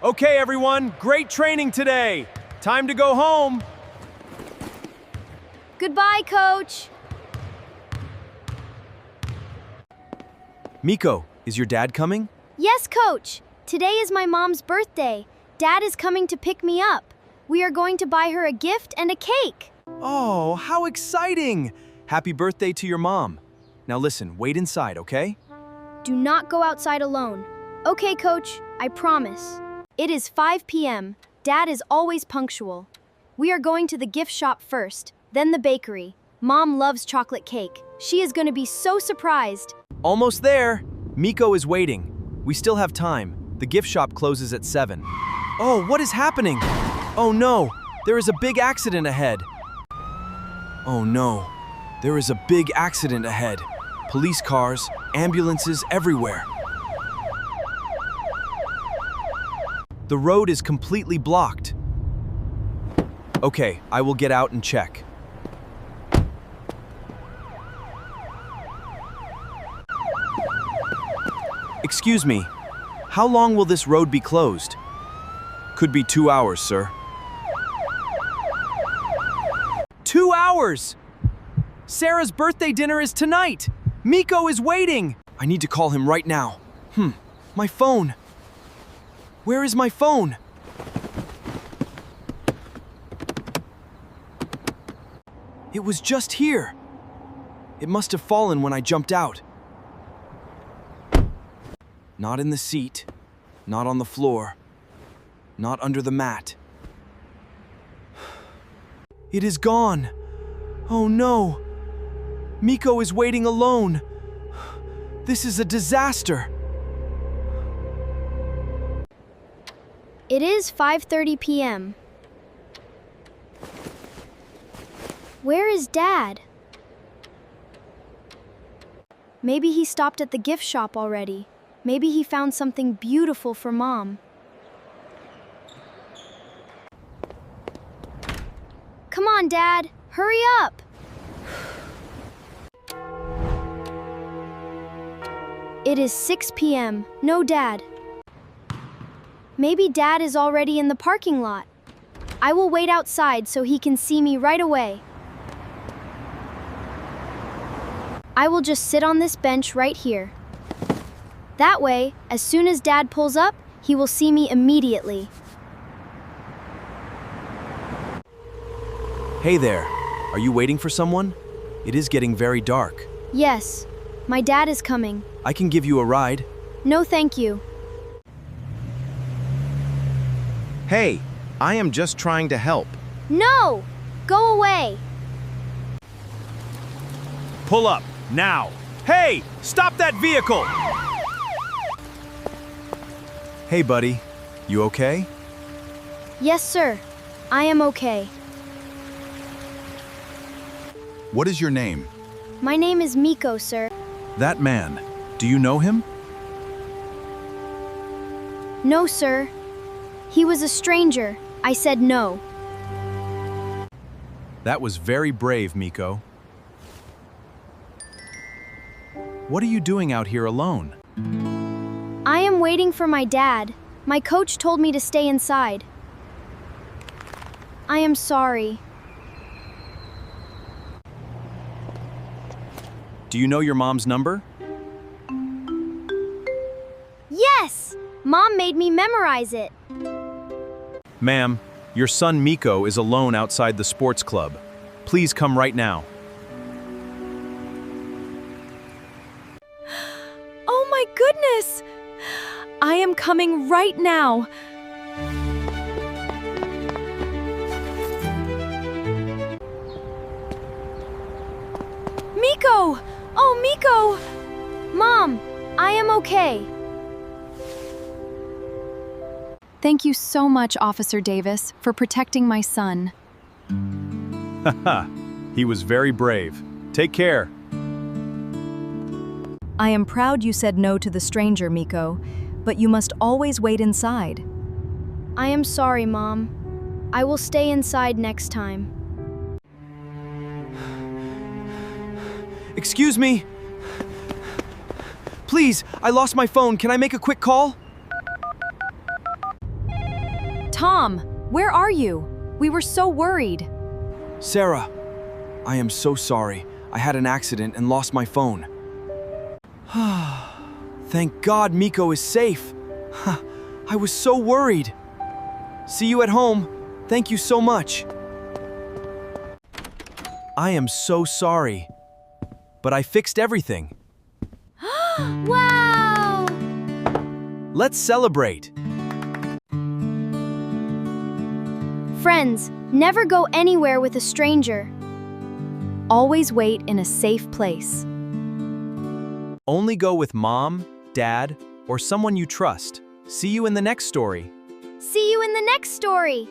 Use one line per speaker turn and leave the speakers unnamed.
Okay, everyone, great training today. Time to go home.
Goodbye, Coach.
Miko, is your dad coming?
Yes, Coach. Today is my mom's birthday. Dad is coming to pick me up. We are going to buy her a gift and a cake.
Oh, how exciting! Happy birthday to your mom. Now listen, wait inside, okay?
Do not go outside alone. Okay, Coach, I promise. It is 5 p.m. Dad is always punctual. We are going to the gift shop first, then the bakery. Mom loves chocolate cake. She is going to be so surprised.
Almost there. Miko is waiting. We still have time. The gift shop closes at 7. Oh, what is happening? Oh no, there is a big accident ahead. Oh no, there is a big accident ahead. Police cars, ambulances everywhere. The road is completely blocked. Okay, I will get out and check. Excuse me, how long will this road be closed? Could be 2 hours, sir. 2 hours! Sarah's birthday dinner is tonight! Miko is waiting! I need to call him right now. My phone. Where is my phone? It was just here. It must have fallen when I jumped out. Not in the seat, not on the floor, not under the mat. It is gone. Oh no. Miko is waiting alone. This is a disaster.
It is 5:30 p.m. Where is Dad? Maybe he stopped at the gift shop already. Maybe he found something beautiful for Mom. Come on, Dad. Hurry up. It is 6 p.m. No Dad. Maybe Dad is already in the parking lot. I will wait outside so he can see me right away. I will just sit on this bench right here. That way, as soon as Dad pulls up, he will see me immediately.
Hey there, are you waiting for someone? It is getting very dark.
Yes, my dad is coming.
I can give you a ride.
No, thank you.
Hey, I am just trying to help.
No! Go away!
Pull up, now. Hey, stop that vehicle! Hey, buddy, you okay?
Yes, sir. I am okay.
What is your name?
My name is Miko, sir.
That man. Do you know him?
No, sir. He was a stranger. I said no.
That was very brave, Miko. What are you doing out here alone?
I am waiting for my dad. My coach told me to stay inside. I am sorry.
Do you know your mom's number?
Yes! Mom made me memorize it.
Ma'am, your son Miko is alone outside the sports club. Please come right now.
Oh my goodness! I am coming right now. Miko! Oh, Miko!
Mom, I am okay.
Thank you so much, Officer Davis, for protecting my son.
Haha, he was very brave. Take care.
I am proud you said no to the stranger, Miko, but you must always wait inside.
I am sorry, Mom. I will stay inside next time.
Excuse me. Please, I lost my phone. Can I make a quick call?
Tom, where are you? We were so worried.
Sarah, I am so sorry. I had an accident and lost my phone. Thank God Miko is safe. I was so worried. See you at home. Thank you so much. I am so sorry. But I fixed everything.
Wow!
Let's celebrate.
Friends, never go anywhere with a stranger.
Always wait in a safe place.
Only go with mom, dad, or someone you trust. See you in the next story.
See you in the next story.